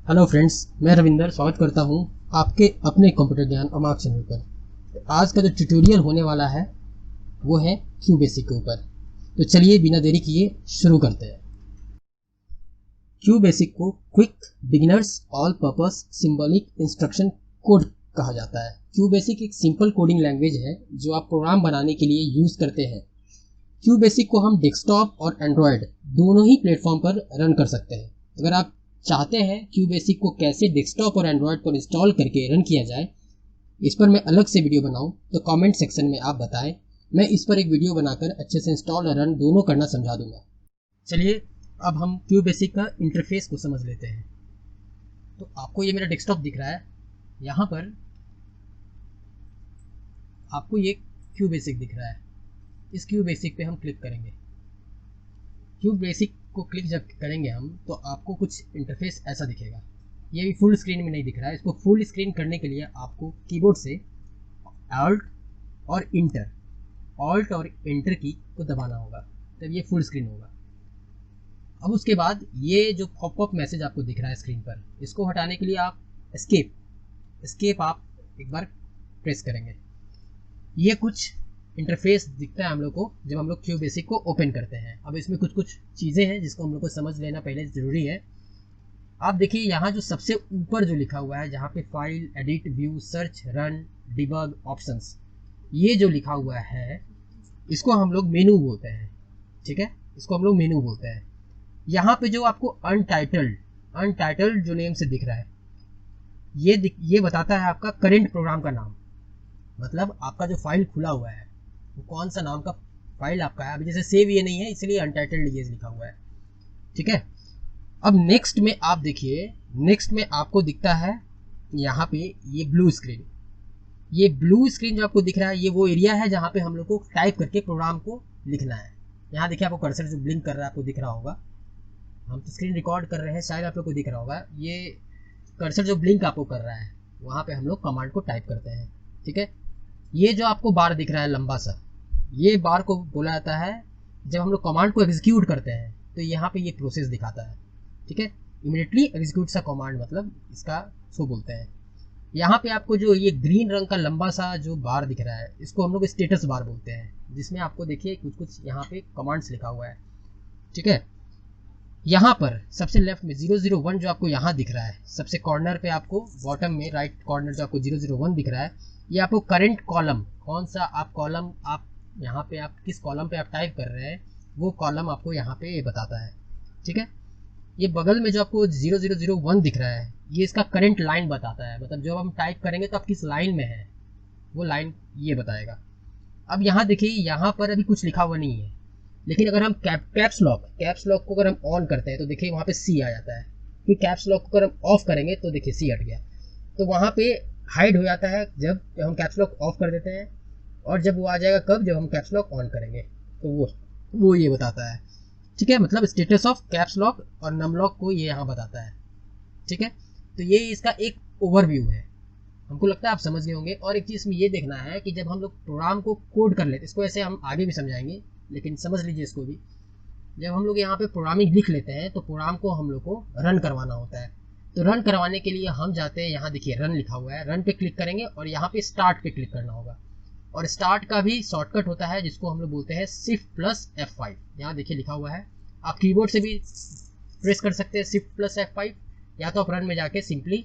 Hello friends, मैं रविंदर स्वागत करता हूं आपके अपने कंप्यूटर ज्ञान और मार्क चैनल पर। तो आज का जो ट्यूटोरियल होने वाला है वो है क्यूबेसिक के ऊपर। तो चलिए बिना देरी किए शुरू करते हैं। क्यूबेसिक को quick beginners all purpose symbolic instruction code कहा जाता है। क्यूबेसिक एक सिंपल कोडिंग लैंग्वेज है जो आप प्रोग्राम बनाने के लिए यूज़ करते हैं। क्यूबेसिक को हम डेस्कटॉप और एंड्रॉयड दोनों ही प्लेटफॉर्म पर रन कर सकते हैं। अगर आप चाहते हैं क्यूबेसिक को कैसे डेस्कटॉप और एंड्रॉयड पर इंस्टॉल करके रन किया जाए, इस पर मैं अलग से वीडियो बनाऊं तो कमेंट सेक्शन में आप बताएं। मैं इस पर एक वीडियो बनाकर अच्छे से इंस्टॉल और रन दोनों करना समझा दूंगा। चलिए अब हम क्यूबेसिक का इंटरफेस को समझ लेते हैं। तो आपको ये मेरा डेस्कटॉप दिख रहा है, यहाँ पर आपको ये क्यूबेसिक दिख रहा है। इस क्यूबेसिक पे हम क्लिक करेंगे। क्यूबेसिक को क्लिक जब करेंगे हम तो आपको कुछ इंटरफेस ऐसा दिखेगा। ये भी फुल स्क्रीन में नहीं दिख रहा है। इसको फुल स्क्रीन करने के लिए आपको कीबोर्ड से ऑल्ट और इंटर की को दबाना होगा, तब ये फुल स्क्रीन होगा। अब उसके बाद ये जो पॉपअप मैसेज आपको दिख रहा है स्क्रीन पर, इसको हटाने के लिए आप एस्केप आप एक बार प्रेस करेंगे। ये कुछ इंटरफेस दिखता है हम लोग को जब हम लोग क्यूबेसिक को ओपन करते हैं। अब इसमें कुछ चीज़ें हैं जिसको हम लोग को समझ लेना पहले ज़रूरी है। आप देखिए यहाँ जो सबसे ऊपर जो लिखा हुआ है, जहाँ पे file, edit, view, search, run, debug, options, ये जो लिखा हुआ है इसको हम लोग मेनू बोलते हैं। ठीक है, इसको हम लोग मेनू बोलते हैं। यहाँ पे जो आपको अनटाइटल्ड जो नेम से दिख रहा है, ये बताता है आपका करेंट प्रोग्राम का नाम। मतलब आपका जो फाइल खुला हुआ है वो कौन सा नाम का फाइल आपका है। अभी जैसे सेव ये नहीं है इसलिए अनटाइटल्ड ये लिखा हुआ है। ठीक है, अब नेक्स्ट में आप देखिए, नेक्स्ट में आपको दिखता है यहाँ पे ये ब्लू स्क्रीन। ये ब्लू स्क्रीन जो आपको दिख रहा है ये वो एरिया है जहाँ पे हम लोग को टाइप करके प्रोग्राम को लिखना है। यहाँ देखिए आपको कर्सर जो ब्लिंक कर रहा है आपको दिख रहा होगा। हम तो स्क्रीन रिकॉर्ड कर रहे हैं, शायद आप लोग को दिख रहा होगा। ये कर्सर जो ब्लिंक आपको कर रहा है वहाँ पे हम लोग कमांड को टाइप करते हैं। ठीक है, ये जो आपको बार दिख रहा है लंबा सा, ये बार को बोला जाता है जब हम लोग कमांड को एग्जीक्यूट करते हैं तो यहाँ पे ये प्रोसेस दिखाता है। ठीक है, इमीडिएटली एग्जीक्यूट सा कमांड मतलब इसका सो बोलते हैं। यहाँ पे आपको जो ये ग्रीन रंग का लंबा सा जो बार दिख रहा है इसको हम लोग स्टेटस बार बोलते हैं, जिसमें आपको देखिए कुछ यहाँ पे कमांड्स लिखा हुआ है। ठीक है, यहाँ पर सबसे लेफ्ट में 001 जो आपको यहाँ दिख रहा है, सबसे कॉर्नर पे आपको बॉटम में राइट कॉर्नर जो आपको 001 दिख रहा है, ये आपको करंट कॉलम, कौन सा आप कॉलम आप यहाँ पे आप किस कॉलम पे आप टाइप कर रहे हैं वो कॉलम आपको यहाँ पे ये बताता है। ठीक है, ये बगल में जो आपको 0001 दिख रहा है ये इसका करंट लाइन बताता है। मतलब जब हम टाइप करेंगे तो आप किस लाइन में है वो लाइन ये बताएगा। अब यहाँ देखिए यहाँ पर अभी कुछ लिखा हुआ नहीं है, लेकिन अगर हम कैप्स लॉक को अगर हम ऑन करते हैं तो देखिए वहाँ पे सी आ जाता है। फिर कैप्स लॉक को अगर हम ऑफ करेंगे तो देखिए सी हट गया। तो वहाँ पे हाइड हो जाता है जब हम कैप्स लॉक ऑफ कर देते हैं, और जब वो आ जाएगा कब, जब हम कैप्स लॉक ऑन करेंगे तो वो ये बताता है। ठीक है, मतलब स्टेटस ऑफ कैप्स लॉक और नम लॉक को ये यहाँ बताता है। ठीक है, तो ये इसका एक ओवरव्यू है। हमको लगता है आप समझ गए होंगे। और एक चीज़ में ये देखना है कि जब हम लोग प्रोग्राम को कोड कर लेते, इसको ऐसे हम आगे भी समझाएंगे लेकिन समझ लीजिए इसको भी, जब हम लोग यहाँ पे प्रोग्रामिंग लिख लेते हैं तो प्रोग्राम को हम लोग को रन करवाना होता है। तो रन करवाने के लिए हम जाते हैं, यहाँ देखिए रन लिखा हुआ है, रन पे क्लिक करेंगे और यहाँ पे स्टार्ट पे क्लिक करना होगा। और स्टार्ट का भी शॉर्टकट होता है जिसको हम लोग बोलते हैं Shift+F5। यहाँ देखिए लिखा हुआ है, आप कीबोर्ड से भी प्रेस कर सकते हैं Shift+F5, या तो आप रन में जाके सिंपली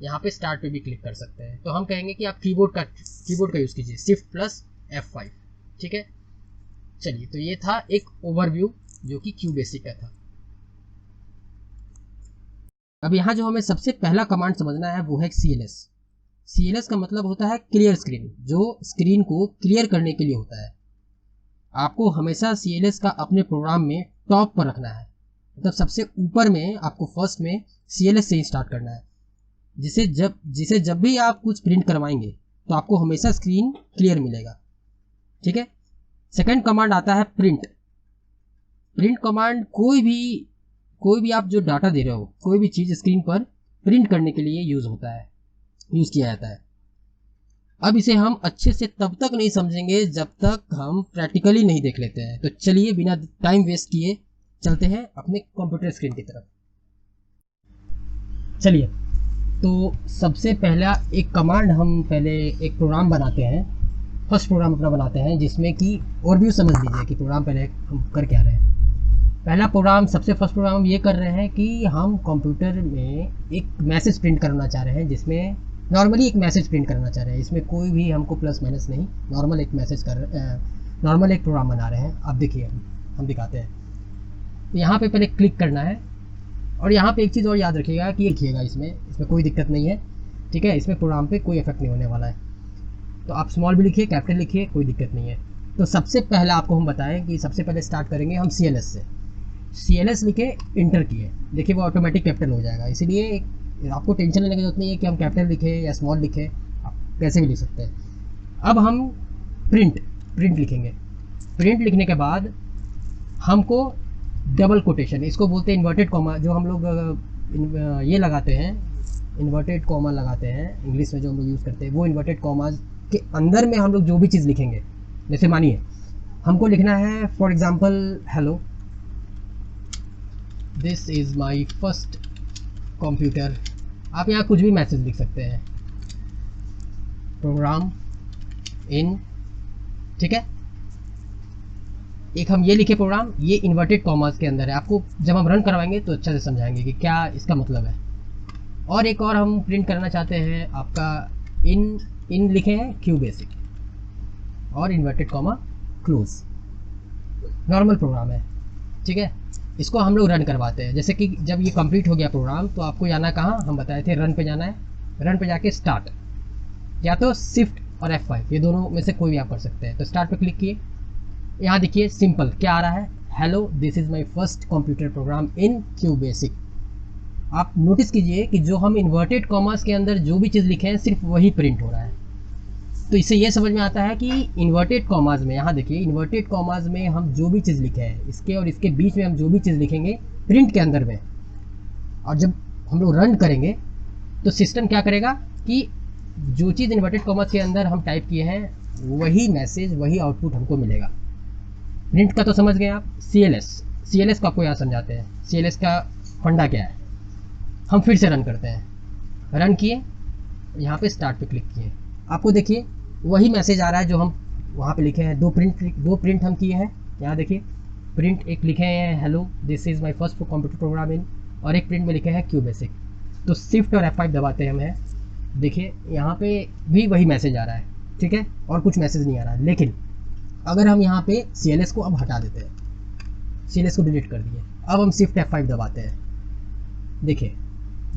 यहाँ पे स्टार्ट पे भी क्लिक कर सकते हैं। तो हम कहेंगे कि आप कीबोर्ड का यूज़ कीजिए Shift+F5। ठीक है, चलिए तो ये था एक ओवरव्यू जो कि क्यूबेसिक का था। अब यहाँ जो हमें सबसे पहला कमांड समझना है वो है CLS का मतलब होता है क्लियर स्क्रीन, जो स्क्रीन को क्लियर करने के लिए होता है। आपको हमेशा CLS का अपने प्रोग्राम में टॉप पर रखना है, मतलब सबसे ऊपर में आपको फर्स्ट में CLS से ही स्टार्ट करना है, जिसे जब भी आप कुछ प्रिंट करवाएंगे तो आपको हमेशा स्क्रीन क्लियर मिलेगा। ठीक है, सेकंड कमांड आता है प्रिंट कमांड। कोई भी आप जो डाटा दे रहे हो, कोई भी चीज़ स्क्रीन पर प्रिंट करने के लिए यूज़ किया जाता है। अब इसे हम अच्छे से तब तक नहीं समझेंगे जब तक हम प्रैक्टिकली नहीं देख लेते हैं। तो चलिए बिना टाइम वेस्ट किए चलते हैं अपने कंप्यूटर स्क्रीन की तरफ। चलिए, तो सबसे पहला एक कमांड हम पहले एक प्रोग्राम बनाते हैं, फर्स्ट प्रोग्राम अपना बनाते हैं, जिसमें कि ओवरव्यू समझ लीजिए कि प्रोग्राम पहले हम कर क्या रहे हैं। पहला प्रोग्राम, सबसे फर्स्ट प्रोग्राम हम ये कर रहे हैं कि हम कंप्यूटर में एक मैसेज प्रिंट करना चाह रहे हैं, जिसमें नॉर्मली एक मैसेज प्रिंट करना चाह रहे हैं। इसमें कोई भी हमको प्लस माइनस नहीं, नॉर्मल एक मैसेज नॉर्मल एक प्रोग्राम बना रहे हैं। अब देखिए हम दिखाते हैं। यहाँ पे पहले क्लिक करना है, और यहाँ पे एक चीज़ और याद रखिएगा कि ये लिखिएगा, इसमें कोई दिक्कत नहीं है, ठीक है। इसमें प्रोग्राम पे कोई इफेक्ट नहीं होने वाला है। तो आप स्मॉल भी लिखिए, कैपिटल लिखिए, कोई दिक्कत नहीं है। तो सबसे पहला आपको हम बताएं कि सबसे पहले स्टार्ट करेंगे हम CLS से। CLS लिखे, इंटर किए, देखिए वो ऑटोमेटिक कैपिटल हो जाएगा। इसीलिए आपको टेंशन लेने की जरूरत नहीं है कि हम कैपिटल लिखें या स्मॉल लिखें, आप कैसे भी लिख सकते हैं। अब हम प्रिंट लिखेंगे। प्रिंट लिखने के बाद हमको डबल कोटेशन, इसको बोलते हैं इन्वर्टेड कॉमा, जो हम लोग ये लगाते हैं, इन्वर्टेड कॉमा लगाते हैं इंग्लिश में जो हम लोग यूज़ करते हैं, वो इन्वर्टेड कॉमा के अंदर में हम लोग जो भी चीज़ लिखेंगे, जैसे मानिए हमको लिखना है for example hello, this is my first computer. आप यहाँ कुछ भी मैसेज लिख सकते हैं, प्रोग्राम इन, ठीक है। एक हम ये लिखे प्रोग्राम, ये इन्वर्टेड कॉमास के अंदर है। आपको जब हम रन करवाएंगे तो अच्छा से समझाएंगे कि क्या इसका मतलब है। और एक और हम प्रिंट करना चाहते हैं, आपका इन लिखे हैं QBasic और inverted comma close, normal program है, ठीक है। इसको हम लोग रन करवाते हैं। जैसे कि जब ये कंप्लीट हो गया प्रोग्राम, तो आपको जाना कहाँ, हम बताए थे रन पे जाना है। रन पे जाके स्टार्ट, या तो शिफ्ट और F5, ये दोनों में से कोई भी आप कर सकते हैं। तो स्टार्ट पे क्लिक किए, यहाँ देखिए सिंपल क्या आ रहा है, hello this is my first computer program in QBasic। आप नोटिस कीजिए कि जो हम इन्वर्टेड कॉमास के अंदर जो भी चीज़ लिखे हैं सिर्फ वही प्रिंट हो रहा है। तो इससे ये समझ में आता है कि इन्वर्टेड कॉमास में, यहाँ देखिए इन्वर्टेड कॉमास में हम जो भी चीज़ लिखे हैं, इसके और इसके बीच में हम जो भी चीज़ लिखेंगे प्रिंट के अंदर में, और जब हम लोग रन करेंगे तो सिस्टम क्या करेगा कि जो चीज़ इन्वर्टेड कॉमास के अंदर हम टाइप किए हैं वही मैसेज, वही आउटपुट हमको मिलेगा। प्रिंट का तो समझ गए आप। CLS को आपको यहाँ समझाते हैं, CLS का फंडा क्या है। हम फिर से रन करते हैं, रन किए, यहाँ पे स्टार्ट पे क्लिक किए, आपको देखिए वही मैसेज आ रहा है जो हम वहाँ पे लिखे हैं। दो प्रिंट हम किए हैं, यहाँ देखिए प्रिंट एक लिखे हैं hello this is my first computer program in, और एक प्रिंट में लिखे हैं QBasic। तो शिफ्ट और F5 दबाते हैं हम, देखिए यहाँ पे भी वही मैसेज आ रहा है, ठीक है, और कुछ मैसेज नहीं आ रहा है। लेकिन अगर हम यहाँ पे CLS को अब हटा देते हैं, CLS को डिलीट कर दिए, अब हम शिफ्ट F5 दबाते हैं, देखिए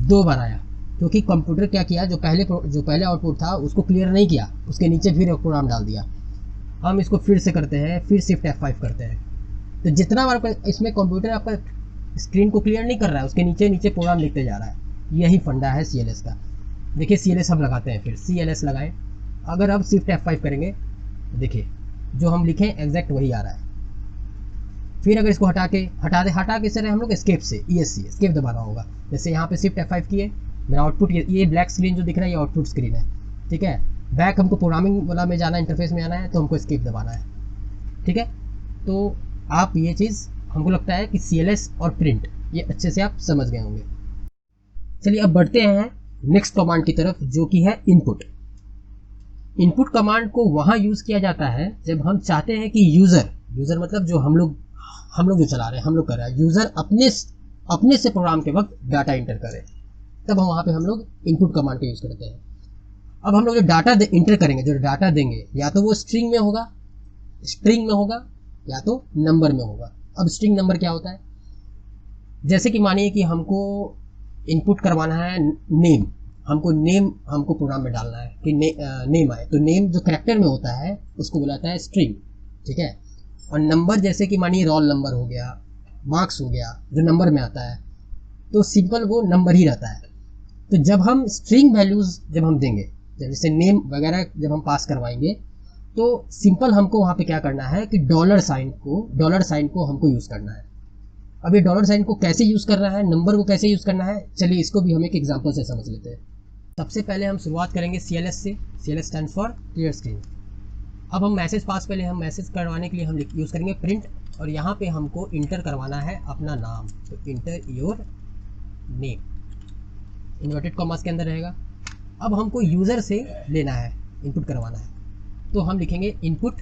2 बार आया, क्योंकि कंप्यूटर क्या किया, जो पहले आउटपुट था उसको क्लियर नहीं किया, उसके नीचे फिर एक प्रोग्राम डाल दिया। हम इसको फिर से करते हैं, फिर शिफ्ट F5 करते हैं, तो जितना बार इसमें कंप्यूटर आपका स्क्रीन को क्लियर नहीं कर रहा है, उसके नीचे प्रोग्राम लिखते जा रहा है। यही फंडा है CLS का। देखिए CLS हम लगाते हैं, फिर CLS लगाएं, अगर अब शिफ्ट F5 करेंगे, देखिए जो हम लिखें एग्जैक्ट वही आ रहा है। फिर अगर इसको हटा के सर हम लोग एस्केप से ESC एस्केप दबाना होगा। जैसे यहाँ पे शिफ्ट F5 किए, मेरा आउटपुट ये ब्लैक स्क्रीन जो दिख रहा है ये आउटपुट स्क्रीन है, ठीक है। बैक हमको प्रोग्रामिंग वाला में जाना है, इंटरफेस में आना है, तो हमको एस्केप दबाना है, ठीक है। तो आप ये चीज़ हमको लगता है कि CLS और प्रिंट ये अच्छे से आप समझ गए होंगे। चलिए अब बढ़ते हैं नेक्स्ट कमांड की तरफ, जो कि है इनपुट। इनपुट कमांड को वहाँ यूज़ किया जाता है जब हम चाहते हैं कि यूज़र मतलब जो हम लोग जो चला रहे हैं, हम लोग कर रहे हैं, यूज़र अपने से प्रोग्राम के वक्त डाटा इंटर करे, तब हम वहाँ पे हम लोग इनपुट कमांड का यूज़ करते हैं। अब हम लोग जो डाटा इंटर करेंगे, जो डाटा देंगे, या तो वो स्ट्रिंग में होगा या तो नंबर में होगा। अब स्ट्रिंग नंबर क्या होता है, जैसे कि मानिए कि हमको इनपुट करवाना है नेम, हमको प्रोग्राम में डालना है कि नेम आए, तो नेम जो कैरेक्टर में होता है उसको बुलाता है स्ट्रिंग, ठीक है। और नंबर जैसे कि मानिए रोल नंबर हो गया, मार्क्स हो गया, जो नंबर में आता है, तो सिंपल वो नंबर ही रहता है। तो जब हम स्ट्रिंग वैल्यूज़ जब हम देंगे, जैसे नेम वगैरह जब हम पास करवाएंगे, तो सिंपल हमको वहाँ पे क्या करना है कि डॉलर साइन को हमको यूज़ करना है। अब ये डॉलर साइन को कैसे यूज़ करना है, नंबर को कैसे यूज़ करना है, चलिए इसको भी हम एक एग्जांपल से समझ लेते हैं। सबसे पहले हम शुरुआत करेंगे CLS से। CLS stand for clear screen. अब हम मैसेज करवाने के लिए हम यूज़ करेंगे प्रिंट, और यहाँ पे हमको इंटर करवाना है अपना नाम, तो inter your name. Inverted commas के अंदर रहेगा। अब हमको यूज़र से लेना है, इनपुट करवाना है, तो हम लिखेंगे इनपुट,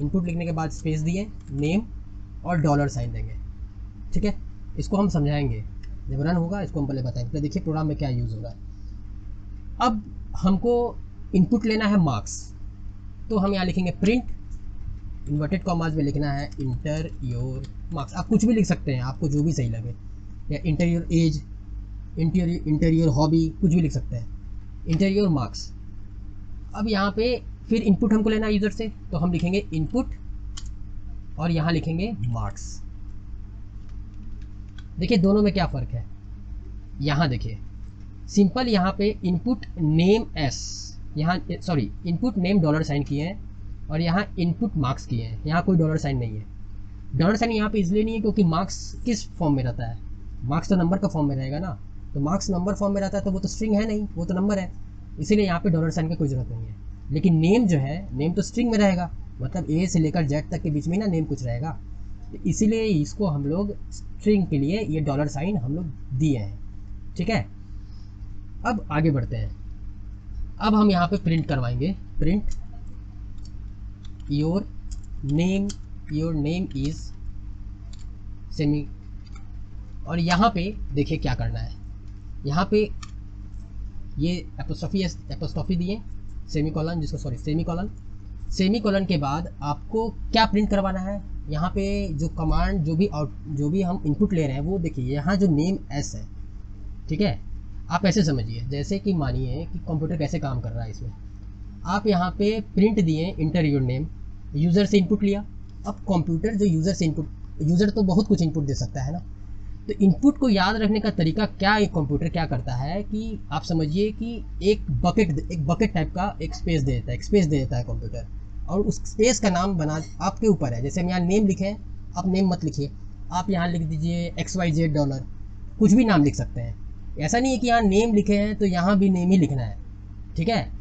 इनपुट लिखने के बाद स्पेस दिए, नेम और डॉलर साइन देंगे। ठीक है, इसको हम समझाएंगे जब रन होगा, इसको हम पहले बताएंगे। तो देखिए प्रोग्राम में क्या यूज़ होगा। अब हमको इनपुट लेना है मार्क्स, तो हम यहाँ लिखेंगे प्रिंट, इन्वर्टेड कॉमास में लिखना है इंटर योर मार्क्स। आप कुछ भी लिख सकते हैं, आपको जो भी सही लगे, या inter your age, inter your hobby, कुछ भी लिख सकते हैं, इंटर योर मार्क्स। अब यहाँ पे फिर इनपुट हमको लेना है यूज़र से, तो हम लिखेंगे इनपुट और यहाँ लिखेंगे मार्क्स। देखिए दोनों में क्या फ़र्क है, यहाँ देखिए सिंपल, यहाँ पे इनपुट नेम एस, यहाँ sorry input name dollar sign किए हैं और यहाँ इनपुट मार्क्स किए हैं, यहाँ कोई डॉलर साइन नहीं है। डॉलर साइन यहाँ पे इसलिए नहीं है क्योंकि मार्क्स किस फॉर्म में रहता है, मार्क्स तो नंबर का फॉर्म में रहेगा ना, तो मार्क्स नंबर फॉर्म में रहता है तो वो तो स्ट्रिंग है नहीं, वो तो नंबर है, इसीलिए यहाँ पे डॉलर साइन की कोई ज़रूरत नहीं है। लेकिन नेम जो है, नेम तो स्ट्रिंग में रहेगा, मतलब ए से लेकर जेड तक के बीच में ना नेम कुछ रहेगा, तो इसीलिए इसको हम लोग स्ट्रिंग के लिए ये डॉलर साइन हम लोग दिए हैं। ठीक है, अब आगे बढ़ते हैं। अब हम यहाँ पे प्रिंट करवाएंगे, print your name is semi, और यहाँ पे देखिए क्या करना है, यहाँ पे ये एपोस्ट्रोफी दिए, सेमीकोलन, जिसको सॉरी सेमीकोलन, सेमीकोलन के बाद आपको क्या प्रिंट करवाना है। यहाँ पे जो कमांड जो भी हम इनपुट ले रहे हैं वो देखिए, यहाँ जो नेम एस है, ठीक है, आप ऐसे समझिए जैसे कि मानिए कि कंप्यूटर कैसे काम कर रहा है। इसमें आप यहाँ पे प्रिंट दिए इंटर योर नेम, यूज़र से इनपुट लिया। अब कंप्यूटर जो यूज़र से इनपुट, यूज़र तो बहुत कुछ इनपुट दे सकता है ना, तो इनपुट को याद रखने का तरीका क्या, एक कंप्यूटर क्या करता है कि आप समझिए कि एक बकेट टाइप का एक स्पेस दे देता है कंप्यूटर, और उस स्पेस का नाम बना आपके ऊपर है। जैसे हम यहाँ नेम लिखे हैं, आप नेम मत लिखिए, आप यहाँ लिख दीजिए XYZ डॉलर, कुछ भी नाम लिख सकते हैं। ऐसा नहीं है कि यहाँ नेम लिखे हैं तो यहाँ भी नेम ही लिखना है। ठीक है,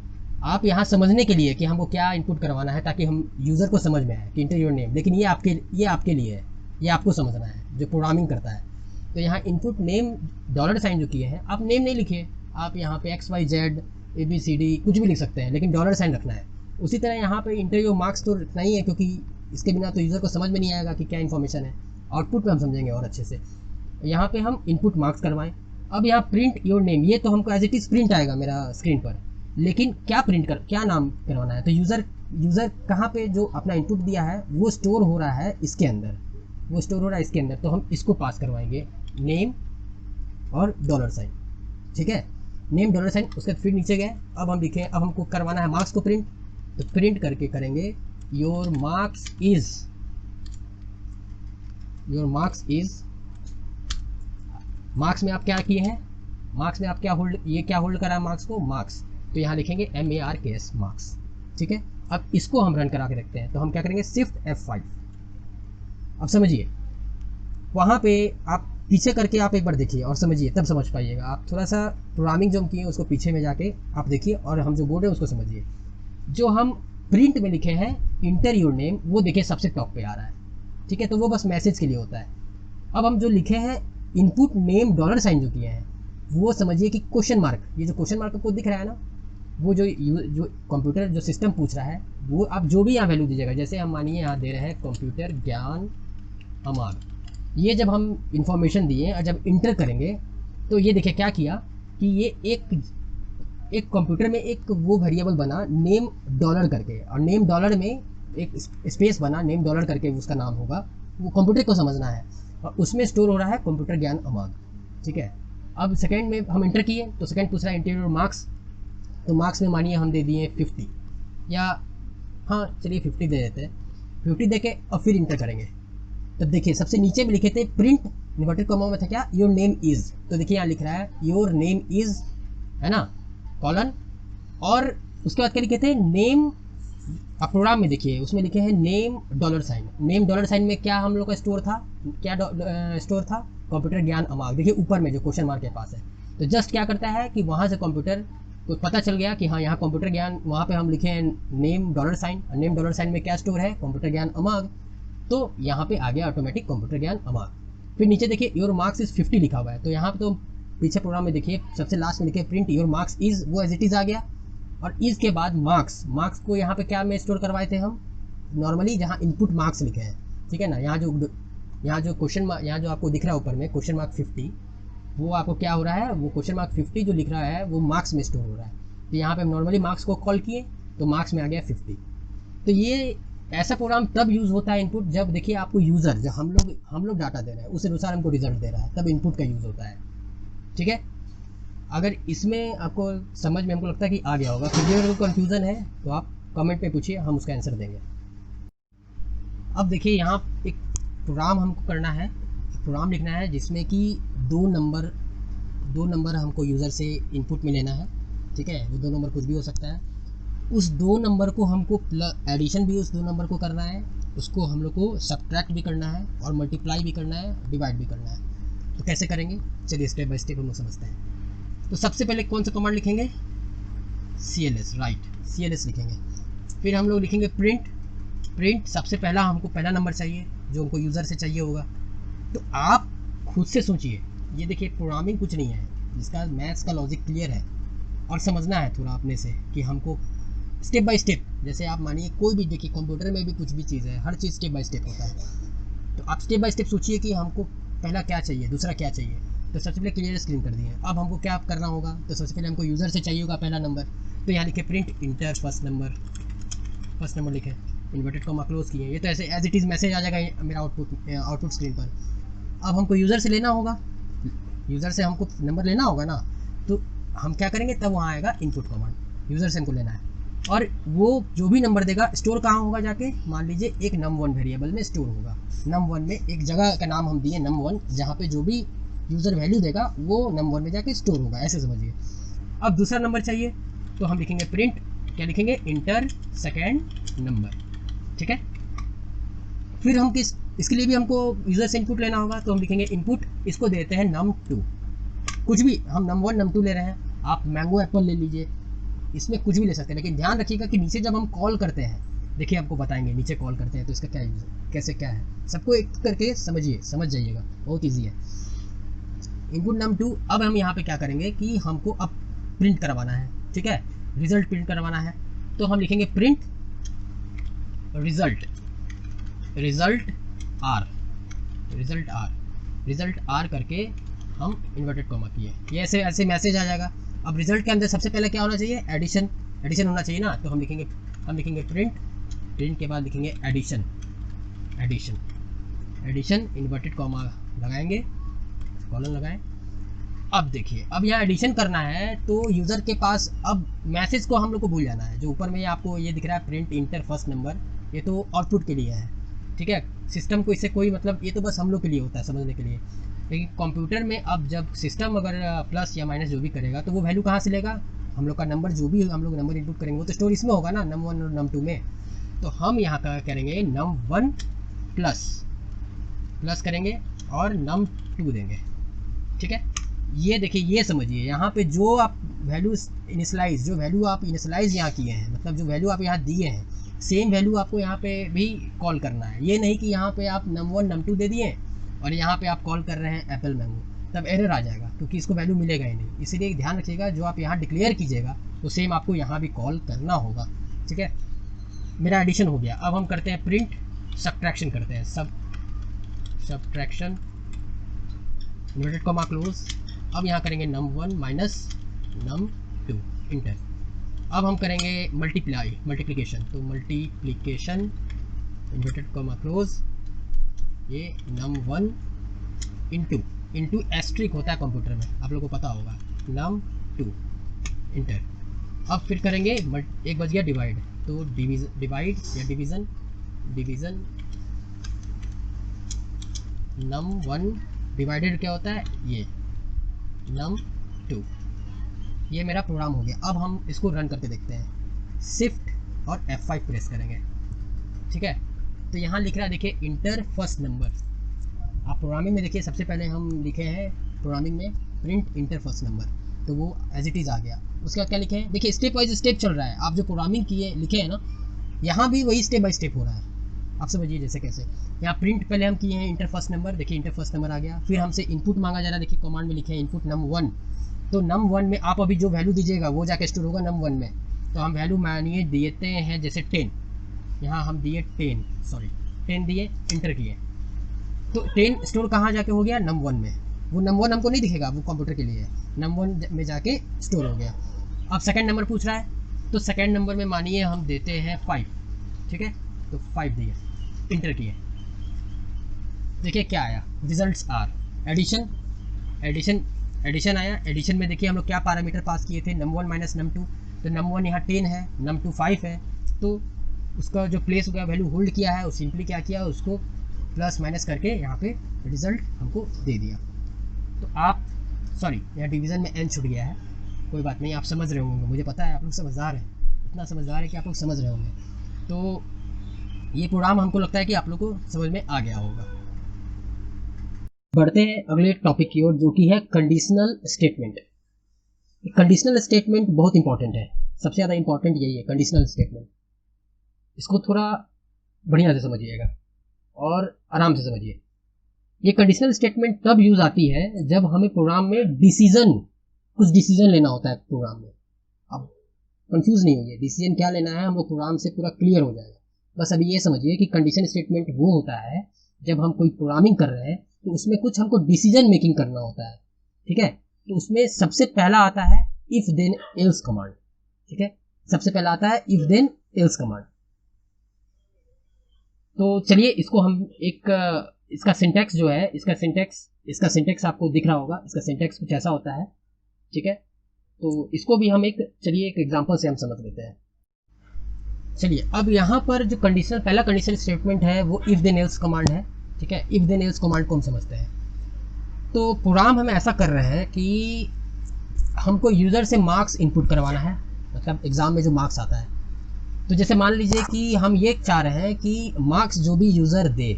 आप यहाँ समझने के लिए कि हमको क्या इनपुट करवाना है, ताकि हम यूज़र को समझ में आए कि इंटर योर नेम, लेकिन ये आपके लिए है, ये आपको समझना है जो प्रोग्रामिंग करता है। तो यहाँ इनपुट नेम डॉलर साइन जो किए हैं, आप नेम नहीं लिखिए, आप यहाँ पे XYZ ABCD कुछ भी लिख सकते हैं, लेकिन डॉलर साइन रखना है। उसी तरह यहाँ पे इंटर योर मार्क्स तो रखना ही है, क्योंकि इसके बिना तो यूज़र को समझ में नहीं आएगा कि क्या इन्फॉर्मेशन है। आउटपुट में हम समझेंगे और अच्छे से। यहाँ पे हम इनपुट मार्क्स करवाएं। अब यहाँ प्रिंट योर नेम, ये तो हमको एज इट इज़ प्रिंट आएगा मेरा स्क्रीन पर, लेकिन क्या नाम करवाना है। तो यूज़र कहाँ पे जो अपना इनपुट दिया है वो स्टोर हो रहा है इसके अंदर, तो हम इसको पास करवाएंगे नेम और डॉलर साइन। ठीक है, नेम डॉलर साइन, उसके फिर नीचे गए। अब हम लिखें, अब हमको करवाना है मार्क्स को प्रिंट, तो प्रिंट करके करेंगे योर मार्क्स इज, मार्क्स में आप क्या किए हैं, मार्क्स में आप क्या होल्ड करा है मार्क्स को, मार्क्स, तो यहाँ लिखेंगे MARKS मार्क्स। ठीक है, अब इसको हम रन करा के देखते हैं। तो हम क्या करेंगे, शिफ्ट F5। अब समझिए, वहाँ पे आप पीछे करके आप एक बार देखिए और समझिए, तब समझ पाइएगा। आप थोड़ा सा प्रोग्रामिंग जो हम किए उसको पीछे में जाके आप देखिए और हम जो बोल रहे हैं उसको समझिए। जो हम प्रिंट में लिखे हैं इंटर योर नेम, वो देखिए सबसे टॉप पे आ रहा है। ठीक है, तो वो बस मैसेज के लिए होता है। अब हम जो लिखे हैं इनपुट नेम डॉलर साइन जो किए हैं, वो समझिए कि क्वेश्चन मार्क, ये जो क्वेश्चन मार्क आपको दिख रहा है ना, वो जो कंप्यूटर जो सिस्टम पूछ रहा है, वो आप जो भी यहाँ वैल्यू दीजिएगा। जैसे हम मानिए यहाँ दे रहे हैं कंप्यूटर ज्ञान अमार, ये जब हम इंफॉर्मेशन दिए और जब इंटर करेंगे तो ये देखिए क्या किया कि ये एक कंप्यूटर में एक वो वेरिएबल बना नेम डॉलर करके, और नेम डॉलर में एक स्पेस बना नेम डॉलर करके, उसका नाम होगा, वो कंप्यूटर को समझना है, और उसमें स्टोर हो रहा है कंप्यूटर ज्ञान अमाग। ठीक है, अब सेकंड में हम इंटर किए तो सेकंड पूछ रहा है इंटर मार्क्स, तो मार्क्स में मानिए हम दे दिए 50, या हाँ चलिए 50 दे देते हैं। 50 दे के और फिर इंटर करेंगे, तब देखिए सबसे नीचे में लिखे थे प्रिंट, इन्वर्टेड कॉमा में था क्या, योर नेम इज़, तो देखिए यहाँ लिख रहा है योर नेम इज़, है ना, कॉलन, और उसके बाद क्या लिखे थे नेम। आप प्रोग्राम में देखिए उसमें लिखे हैं name dollar sign. Name dollar sign में क्या हम लोग का स्टोर था, क्या स्टोर था, कंप्यूटर ज्ञान अमाग। देखिए ऊपर में जो क्वेश्चन मार्क के पास है, तो जस्ट क्या करता है कि वहाँ से कंप्यूटर को पता चल गया कि हाँ यहाँ कंप्यूटर ज्ञान, वहाँ पे हम लिखे हैं name dollar sign, name dollar sign में क्या स्टोर है, कंप्यूटर ज्ञान अमाग, तो यहाँ पे आ गया ऑटोमेटिक कंप्यूटर ज्ञान अमाग। फिर नीचे देखिए योर मार्क्स इज 50 लिखा हुआ है, तो यहाँ पे तो पीछे प्रोग्राम में देखिए सबसे लास्ट में लिखे प्रिंट योर मार्क्स इज, वो एज इट इज़ आ गया। और इज के बाद मार्क्स को यहाँ पे क्या में स्टोर करवाए थे हम, नॉर्मली जहाँ इनपुट मार्क्स लिखे हैं, ठीक है ना। यहाँ जो क्वेश्चन मार्क, यहाँ जो आपको दिख रहा है ऊपर में क्वेश्चन मार्क 50, वो आपको क्या हो रहा है, वो क्वेश्चन मार्क 50 जो लिख रहा है वो मार्क्स में स्टोर हो रहा है। तो यहाँ पे नॉर्मली मार्क्स को कॉल किए तो मार्क्स में आ गया 50। तो ये ऐसा प्रोग्राम तब यूज़ होता है इनपुट, जब देखिए आपको यूज़र, जो हम लोग डाटा दे रहे हैं उस अनुसार हमको रिजल्ट दे रहा है, तब इनपुट का यूज़ होता है, ठीक है। अगर इसमें आपको समझ में हमको लगता है कि आ गया होगा, फिर भी अगर कन्फ्यूज़न है तो आप कमेंट में पूछिए, हम उसका आंसर देंगे। अब देखिए यहाँ एक प्रोग्राम हमको करना है, प्रोग्राम लिखना है जिसमें कि दो नंबर हमको यूज़र से इनपुट में लेना है, ठीक है। वो 2 नंबर कुछ भी हो सकता है। उस 2 नंबर को हमको एडिशन भी उस 2 नंबर को करना है, उसको हम लोग को सब्ट्रैक्ट भी करना है और मल्टीप्लाई भी करना है, डिवाइड भी करना है। तो कैसे करेंगे, चलिए स्टेप बाय स्टेप हम लोग समझते हैं। तो सबसे पहले कौन सा कमांड लिखेंगे, CLS, राइट, CLS लिखेंगे। फिर हम लोग लिखेंगे प्रिंट सबसे पहला हमको पहला नंबर चाहिए जो हमको यूज़र से चाहिए होगा। तो आप खुद से सोचिए, ये देखिए प्रोग्रामिंग कुछ नहीं है, जिसका मैथ्स का लॉजिक क्लियर है और समझना है थोड़ा अपने से कि हमको स्टेप बाय स्टेप, जैसे आप मानिए कोई भी, देखिए कंप्यूटर में भी कुछ भी चीज़ है, हर चीज़ स्टेप बाय स्टेप होता है। तो आप स्टेप बाय स्टेप सोचिए कि हमको पहला क्या चाहिए, दूसरा क्या चाहिए। तो सबसे पहले क्लियर स्क्रीन कर दिए। अब हमको क्या करना होगा, तो सबसे पहले हमको यूज़र से चाहिए होगा पहला नंबर। तो यहाँ लिखे प्रिंट इंटर फर्स्ट नंबर लिखे, इन्वर्टेड कॉमा क्लोज किए। ये तो ऐसे एज इट इज़ मैसेज आ जाएगा मेरा आउटपुट स्क्रीन पर। अब हमको यूज़र से लेना होगा, यूज़र से हमको नंबर लेना होगा ना, तो हम क्या करेंगे, तब वहाँ आएगा इनपुट कमांड, यूज़र से हमको लेना है। और वो जो भी नंबर देगा स्टोर कहाँ होगा जाके, मान लीजिए एक num1 वेरिएबल में स्टोर होगा। num1 में एक जगह का नाम हम दिए num1, जहाँ पे जो भी यूज़र वैल्यू देगा वो num1 में जाके स्टोर होगा, ऐसे समझिए। अब दूसरा नंबर चाहिए तो हम लिखेंगे प्रिंट, क्या लिखेंगे, इंटर सेकेंड नंबर, ठीक है। फिर हम इसके लिए भी हमको यूज़र से इनपुट लेना होगा, तो हम लिखेंगे इनपुट, इसको देते हैं num2। कुछ भी, हम num1 num2 ले रहे हैं, आप मैंगो एप्पल ले लीजिए, इसमें कुछ भी ले सकते हैं। लेकिन ध्यान रखिएगा कि नीचे जब हम कॉल करते हैं, देखिए आपको बताएंगे नीचे कॉल करते हैं तो इसका क्या यूज़ है, कैसे क्या है, सबको एक करके समझ जाइएगा, बहुत ईजी है। Input num2। अब हम यहाँ पे क्या करेंगे कि हमको अब प्रिंट करवाना है, ठीक है, रिजल्ट प्रिंट करवाना है। तो हम लिखेंगे प्रिंट रिजल्ट आर करके हम इन्वर्टेड कॉमा किए, ये ऐसे मैसेज आ जाएगा। अब रिजल्ट के अंदर सबसे पहले क्या होना चाहिए, एडिशन होना चाहिए ना। तो हम लिखेंगे प्रिंट के बाद लिखेंगे एडिशन इन्वर्टेड कॉमा लगाएंगे, कॉलन लगाएं। अब देखिए, अब यहाँ एडिशन करना है तो यूज़र के पास अब मैसेज को हम लोग को भूल जाना है। जो ऊपर में आपको ये दिख रहा है प्रिंट इंटर फर्स्ट नंबर, ये तो आउटपुट के लिए है, ठीक है। सिस्टम को इससे कोई मतलब, ये तो बस हम लोग के लिए होता है समझने के लिए। लेकिन कंप्यूटर में अब जब सिस्टम अगर प्लस या माइनस जो भी करेगा तो वो वैल्यू कहाँ से लेगा, हम लोग का नंबर, जो भी हम लोग नंबर इनपुट करेंगे वो तो स्टोर इसमें होगा ना, num1 और num2 में। तो हम यहाँ का करेंगे num1 प्लस करेंगे और num2 देंगे, ठीक है। ये देखिए, ये समझिए, यहाँ पे जो आप वैल्यू आप इनिशलाइज यहाँ किए हैं, मतलब जो वैल्यू आप यहाँ दिए हैं, सेम वैल्यू आपको यहाँ पे भी कॉल करना है। ये नहीं कि यहाँ पे आप num1 num2 दे दिए और यहाँ पे आप कॉल कर रहे हैं एप्पल मैंगो, तब एरर आ जाएगा क्योंकि इसको वैल्यू मिलेगा ही नहीं। इसीलिए ध्यान रखिएगा, जो आप यहाँ डिक्लेयर कीजिएगा तो सेम आपको यहाँ भी कॉल करना होगा, ठीक है। मेरा एडिशन हो गया। अब हम करते हैं प्रिंट सब्ट्रैक्शन करते हैं, सब्ट्रैक्शन इन्वर्टेड कॉमा क्लोज। अब यहाँ करेंगे num1 माइनस num2 इंटर। अब हम करेंगे मल्टीप्लिकेशन, तो मल्टीप्लिकेशन इन्वर्टेड कॉमा क्लोज, ये num1 इंटू एस्ट्रिक होता है कंप्यूटर में, आप लोगों को पता होगा, num2 इंटर। अब फिर करेंगे एक बज गया डिवाइड, तो डिवाइड या डिवीज़न num1 डिवाइडेड क्या होता है, ये num2। ये मेरा प्रोग्राम हो गया। अब हम इसको रन करके देखते हैं, शिफ्ट और F5 प्रेस करेंगे, ठीक है। तो यहाँ लिख रहा है, देखिए इंटर फर्स्ट नंबर। आप प्रोग्रामिंग में देखिए, सबसे पहले हम लिखे हैं प्रोग्रामिंग में प्रिंट इंटर फर्स्ट नंबर, तो वो एज इट इज़ आ गया। उसके बाद क्या लिखे हैं, देखिए स्टेप वाइज स्टेप चल रहा है। आप जो प्रोग्रामिंग लिखे हैं ना, यहाँ भी वही स्टेप बाय स्टेप हो रहा है। आप समझिए जैसे कैसे यहाँ प्रिंट पहले हम किए हैं इंटर फर्स्ट नंबर, देखिए इंटर फर्स्ट नंबर आ गया। फिर हमसे इनपुट मांगा जा रहा है, देखिए कमांड में लिखे हैं इनपुट num1। तो num1 में आप अभी जो वैल्यू दीजिएगा वो जाके स्टोर होगा num1 में। तो हम वैल्यू मानिए देते हैं जैसे 10, यहाँ हम दिए 10 दिए, इंटर किए, तो 10 स्टोर कहाँ जाके हो गया num1 में। वो num1 हमको नहीं दिखेगा, वो कंप्यूटर के लिए है, num1 में जाके स्टोर हो गया। अब सेकंड नंबर पूछ रहा है, तो सेकंड नंबर में मानिए हम देते हैं 5, ठीक है, तो 5 दिए, इंटर किए, देखिए क्या आया, रिजल्ट्स आर एडिशन। एडिशन आया। एडिशन में देखिए हम लोग क्या पैरामीटर पास किए थे, num1 माइनस num2। तो num1 यहाँ 10 है, num2 5 है, तो उसका जो प्लेस हो गया वैल्यू होल्ड किया है, और सिंपली क्या किया, उसको प्लस माइनस करके यहाँ पे रिजल्ट हमको दे दिया। तो आप सॉरी यहाँ डिवीज़न में n छूट गया है, कोई बात नहीं, आप समझ रहे होंगे, मुझे पता है आप लोग समझदार हैं, इतना समझदार है कि आप लोग समझ रहे होंगे। तो ये प्रोग्राम हमको लगता है कि आप लोग को समझ में आ गया होगा। बढ़ते हैं अगले टॉपिक की ओर, जो कि है कंडीशनल स्टेटमेंट। कंडीशनल स्टेटमेंट बहुत इंपॉर्टेंट है, सबसे ज़्यादा इंपॉर्टेंट यही है कंडीशनल स्टेटमेंट। इसको थोड़ा बढ़िया से समझिएगा और आराम से समझिए। ये कंडीशनल स्टेटमेंट तब यूज आती है जब हमें प्रोग्राम में कुछ डिसीजन लेना होता है प्रोग्राम में। अब कंफ्यूज नहीं होइए, डिसीजन क्या लेना है हम लोग प्रोग्राम से पूरा क्लियर हो जाएगा। बस अभी ये समझिए कि कंडीशन स्टेटमेंट वो होता है जब हम कोई प्रोग्रामिंग कर रहे हैं तो उसमें कुछ हमको डिसीजन मेकिंग करना होता है, ठीक है। तो उसमें सबसे पहला आता है इफ देन एल्स कमांड, ठीक है, सबसे पहला आता है इफ देन एल्स कमांड। तो चलिए इसको हम इसका सिंटैक्स जो है, इसका सिंटैक्स आपको दिख रहा होगा, इसका सिंटैक्स कुछ ऐसा होता है, ठीक है। तो इसको भी हम एक एग्जांपल से हम समझ लेते हैं। चलिए अब यहाँ पर जो पहला कंडीशनल स्टेटमेंट है वो इफ देन एल्स कमांड है, ठीक है। इफ देन एल्स कमांड को हम समझते हैं। तो प्रोग्राम हम ऐसा कर रहे हैं कि हमको यूज़र से मार्क्स इनपुट करवाना है, मतलब एग्ज़ाम में जो मार्क्स आता है। तो जैसे मान लीजिए कि हम ये चाह रहे हैं कि मार्क्स जो भी यूज़र दे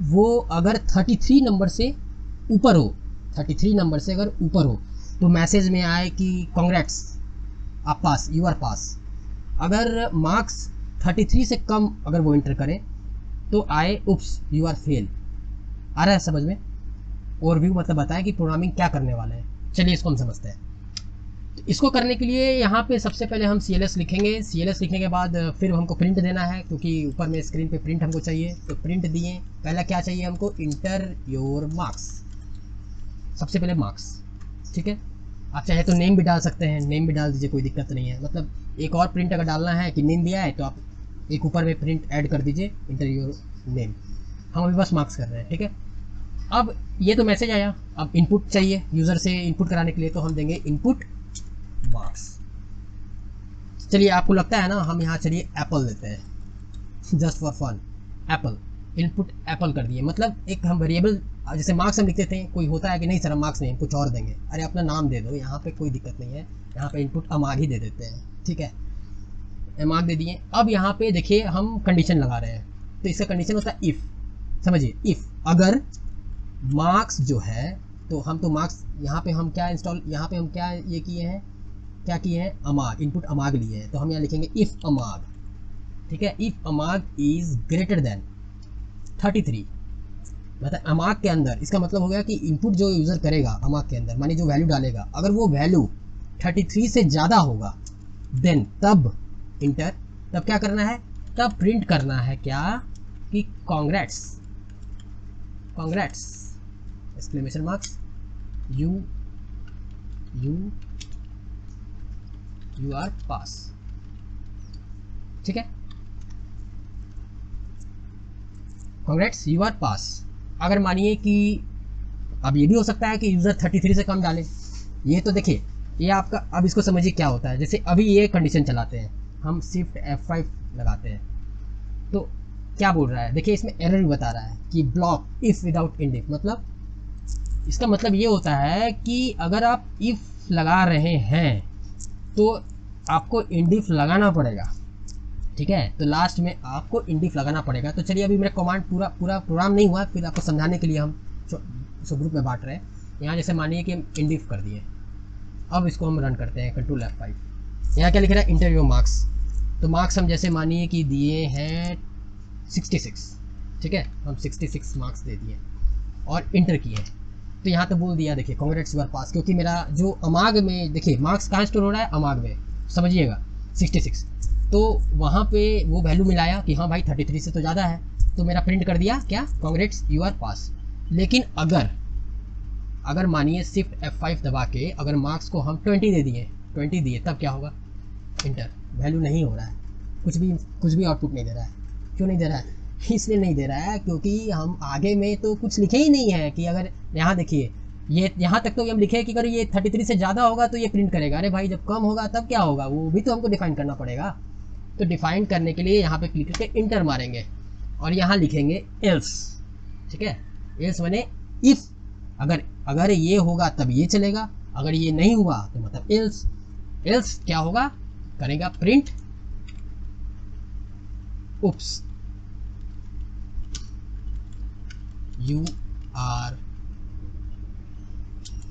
वो अगर 33 नंबर से ऊपर हो, 33 नंबर से अगर ऊपर हो तो मैसेज में आए कि कॉन्ग्रेट्स आप पास, यू आर पास। अगर मार्क्स 33 से कम अगर वो इंटर करें तो आए उप्स यू आर फेल। आ रहा है समझ में? ओवरव्यू मतलब बताएं कि प्रोग्रामिंग क्या करने वाले हैं। चलिए इसको हम समझते हैं। तो इसको करने के लिए यहाँ पे सबसे पहले हम CLS लिखेंगे। CLS लिखने के बाद फिर हमको प्रिंट देना है, क्योंकि ऊपर में स्क्रीन पे प्रिंट हमको चाहिए। तो प्रिंट दिए, पहला क्या चाहिए हमको, इंटर योर मार्क्स, सबसे पहले मार्क्स, ठीक है। आप चाहे तो नेम भी डाल सकते हैं, नेम भी डाल दीजिए, कोई दिक्कत नहीं है। मतलब एक और प्रिंट अगर डालना है कि नेम भी आए तो आप एक ऊपर में प्रिंट ऐड कर दीजिए, इंटर योर नेम। हम अभी बस मार्क्स कर रहे हैं, ठीक है। अब ये तो मैसेज आया, अब इनपुट चाहिए यूज़र से इनपुट कराने के लिए, तो हम देंगे इनपुट मार्क्स। चलिए आपको लगता है ना, हम यहाँ चलिए एप्पल देते हैं just for fun, apple, input apple कर दिए। मतलब एक हम वेरिएबल, जैसे मार्क्स हम लिखते थे, कोई होता है कि नहीं सर हम मार्क्स नहीं, कुछ और देंगे, अरे अपना नाम दे दो, यहाँ पे कोई दिक्कत नहीं है, यहाँ पे इनपुट अमाग ही दे देते हैं, ठीक है, अमाग दे दिए। अब यहाँ पे देखिए हम कंडीशन लगा रहे हैं, तो इसका कंडीशन होता है इफ़, समझिए, इफ़ अगर मार्क्स जो है, तो हम तो मार्क्स यहाँ पे हम क्या इंस्टॉल, यहाँ पे हम क्या ये किए हैं, क्या किए हैं, अमाग, इनपुट अमाग लिए हैं। तो हम यहाँ लिखेंगे इफ़ अमाग, ठीक है, इफ़ अमाग इज़ ग्रेटर देन 33, मतलब अमाग के अंदर, इसका मतलब हो गया कि इनपुट जो यूज़र करेगा अमाग के अंदर, माने जो वैल्यू डालेगा, अगर वो वैल्यू 33 से ज़्यादा होगा देन तब इंटर, तब क्या करना है, तब प्रिंट करना है क्या, कि congrats, congrats exclamation marks, you are pass, ठीक है, कॉन्ग्रेट्स यू आर पास। अगर मानिए कि अब ये भी हो सकता है कि यूज़र 33 से कम डाले, ये तो देखिए ये आपका, अब इसको समझिए क्या होता है। जैसे अभी ये कंडीशन चलाते हैं, हम शिफ्ट F5 लगाते हैं, तो क्या बोल रहा है, देखिए इसमें एरर भी बता रहा है कि ब्लॉक इफ़ विदाउट इंडिफ। मतलब इसका मतलब ये होता है कि अगर आप इफ़ लगा रहे हैं तो आपको इंडिफ लगाना पड़ेगा, ठीक है। तो लास्ट में आपको इंडिफ लगाना पड़ेगा। तो चलिए अभी मेरा कमांड पूरा प्रोग्राम नहीं हुआ, फिर आपको समझाने के लिए हम सब ग्रुप में बांट रहे हैं। यहाँ जैसे मानिए कि हम इंडिफ कर दिए, अब इसको हम रन करते हैं, कंट्रोल F5। यहाँ क्या लिख रहा है, इंटर योर मार्क्स। तो मार्क्स हम जैसे मानिए कि दिए हैं 66, ठीक है, हम 66 मार्क्स दे दिए और इंटर किए। तो यहाँ तो बोल दिया देखिए कांग्रेट्स यू आर पास, क्योंकि मेरा जो अमाग में देखिए मार्क्स कहाँ स्टोर हो रहा है, अमाग में, समझिएगा 66। तो वहाँ पे वो वैल्यू मिलाया कि हाँ भाई 33 से तो ज़्यादा है, तो मेरा प्रिंट कर दिया क्या, कांग्रेट्स यू आर पास। लेकिन अगर मानिए शिफ्ट F5 दबा के अगर मार्क्स को हम 20 दिए तब क्या होगा, इंटर, वैल्यू नहीं हो रहा है, कुछ भी आउटपुट नहीं दे रहा है। क्यों नहीं दे रहा है, इसलिए नहीं दे रहा है क्योंकि हम आगे में तो कुछ लिखे ही नहीं है कि अगर यहाँ देखिए ये यहाँ तक तो हम लिखे कि अगर ये 33 से ज़्यादा होगा तो ये प्रिंट करेगा। अरे भाई जब कम होगा तब क्या होगा, वो भी तो हमको डिफाइन करना पड़ेगा। तो डिफाइन करने के लिए यहाँ पे क्लिक करके इंटर मारेंगे और यहाँ लिखेंगे एल्स, ठीक है। एल्स माने इफ, अगर ये होगा तब ये चलेगा, अगर ये नहीं हुआ तो मतलब एल्स। एल्स क्या होगा, करेगा print oops you are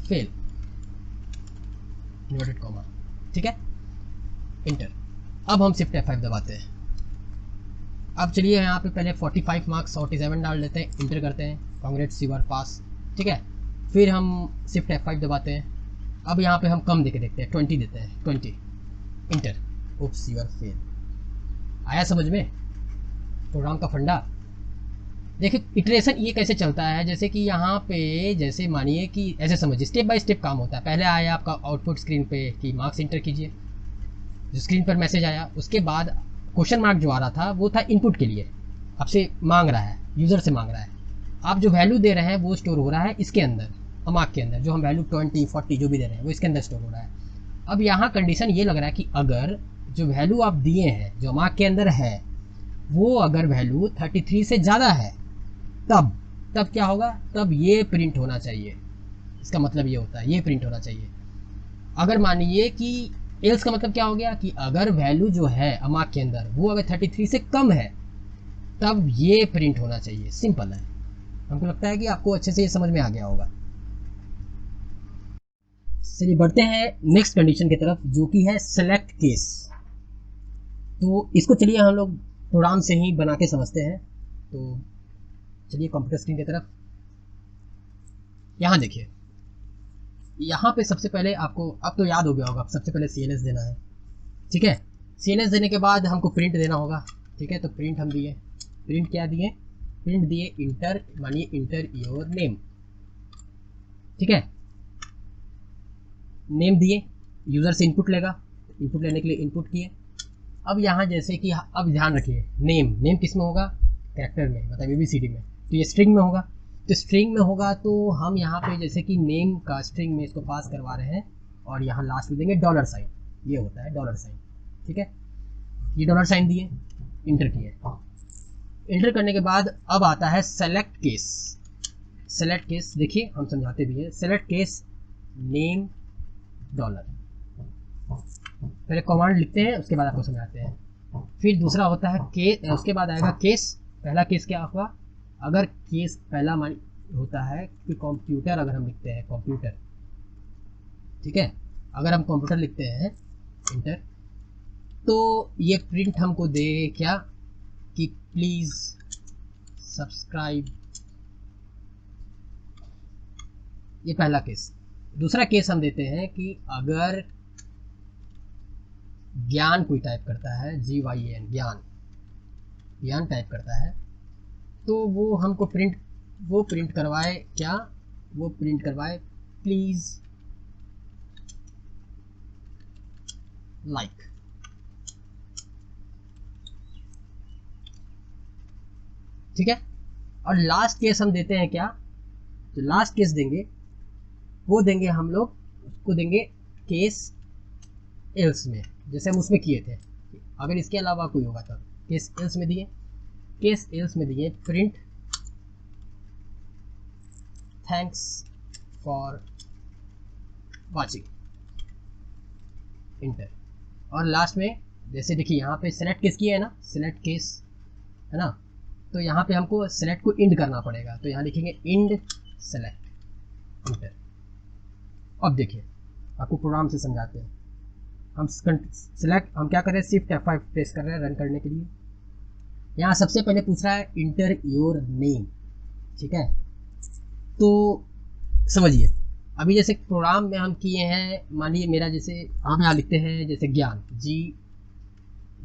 fail, inverted comma, ठीक है, इंटर। अब हम शिफ्ट F5 दबाते हैं। अब चलिए यहाँ पे पहले 45 मार्क्स 47 डाल देते हैं, इंटर करते हैं, कांग्रेट्स यू आर पास, ठीक है। फिर हम शिफ्ट F5 दबाते हैं। अब यहाँ पे हम कम देके देखते हैं, 20 देते हैं, 20, enter, oops you are fail. आया समझ में प्रोग्राम का फंडा। देखिए इटरेशन ये कैसे चलता है, जैसे कि यहाँ पे जैसे मानिए कि ऐसे समझिए स्टेप बाय स्टेप काम होता है। पहले आया आपका आउटपुट स्क्रीन पे कि मार्क्स इंटर कीजिए, जो स्क्रीन पर मैसेज आया, उसके बाद क्वेश्चन मार्क जो आ रहा था वो था इनपुट के लिए, आपसे मांग रहा है, यूज़र से मांग रहा है। आप जो वैल्यू दे रहे हैं वो स्टोर हो रहा है इसके अंदर, अमाक के अंदर, जो हम वैल्यू 20 40 जो भी दे रहे हैं वो इसके अंदर स्टोर हो रहा है। अब यहाँ कंडीशन ये लग रहा है कि अगर जो वैल्यू आप दिए हैं जो अमाक के अंदर है वो अगर वैल्यू 33 से ज़्यादा है तब क्या होगा, तब ये प्रिंट होना चाहिए। इसका मतलब ये होता है ये प्रिंट होना चाहिए। अगर मानिए कि एल्स का मतलब क्या हो गया कि अगर वैल्यू जो है अमाक के अंदर वो अगर 33 से कम है तब ये प्रिंट होना चाहिए। सिंपल है, हमको लगता है कि आपको अच्छे से ये समझ में आ गया होगा। चलिए बढ़ते हैं नेक्स्ट कंडीशन की तरफ, जो कि है सेलेक्ट केस। तो इसको चलिए हम लोग प्रोग्राम से ही बना के समझते हैं। तो चलिए कंप्यूटर स्क्रीन की तरफ, यहाँ देखिए, यहाँ पे सबसे पहले आपको अब तो याद हो गया होगा, सबसे पहले CLS देना है, ठीक है। CLS देने के बाद हमको प्रिंट देना होगा, ठीक है। तो प्रिंट हम दिए, प्रिंट क्या दिए, प्रिंट दिए इंटर, मानिए इंटर योर नेम, ठीक है। नेम दिए, यूज़र से इनपुट लेगा, इनपुट लेने के लिए इनपुट किए। अब यहाँ जैसे कि अब ध्यान रखिए नेम किस में होगा, कैरेक्टर में, मतलब ABCD में, तो ये स्ट्रिंग में होगा। तो स्ट्रिंग में होगा तो हम यहाँ पे जैसे कि नेम का स्ट्रिंग में इसको पास करवा रहे हैं और यहाँ लास्ट में देंगे $, ये होता है $, ठीक है। ये $, दिए, इंटर किए। इंटर करने के बाद अब आता है सेलेक्ट केस। सेलेक्ट केस देखिए हम समझाते भी हैं, सेलेक्ट केस नेम $, पहले कमांड लिखते हैं उसके बाद आपको समझाते हैं। फिर दूसरा होता है केस, उसके बाद आएगा केस। पहला केस क्या हुआ, अगर केस पहला होता है कि कंप्यूटर, अगर हम लिखते हैं कंप्यूटर, ठीक है, अगर हम कंप्यूटर लिखते हैं इंटर, तो ये प्रिंट हमको दे क्या कि प्लीज सब्सक्राइब, ये पहला केस। दूसरा केस हम देते हैं कि अगर ज्ञान कोई टाइप करता है, GYAN, ज्ञान टाइप करता है, तो वो हमको प्रिंट करवाए क्या, वो प्रिंट करवाए प्लीज लाइक, ठीक है। और लास्ट केस हम देते हैं क्या, तो लास्ट केस देंगे, वो देंगे हम लोग उसको देंगे केस एल्स में, जैसे हम उसमें किए थे, अगर इसके अलावा कोई होगा तब केस एल्स में दिए, केस एल्स में दिए print thanks for watching, inter. और लास्ट में जैसे देखिए यहाँ पे सेलेक्ट केस किया है ना, सेलेक्ट केस है ना, तो यहाँ पे हमको सेलेक्ट को इंड करना पड़ेगा, तो यहाँ लिखेंगे इंड सेलेक्ट, इंटर। अब देखिए आपको प्रोग्राम से समझाते हैं। हम सेलेक्ट, हम क्या कर रहे हैं, शिफ्ट F5 प्रेस कर रहे हैं रन करने के लिए। यहाँ सबसे पहले पूछ रहा है इंटर योर नेम, ठीक है। तो समझिए, अभी जैसे प्रोग्राम में हम किए हैं, मानिए मेरा जैसे हम यहाँ लिखते हैं जैसे ज्ञान,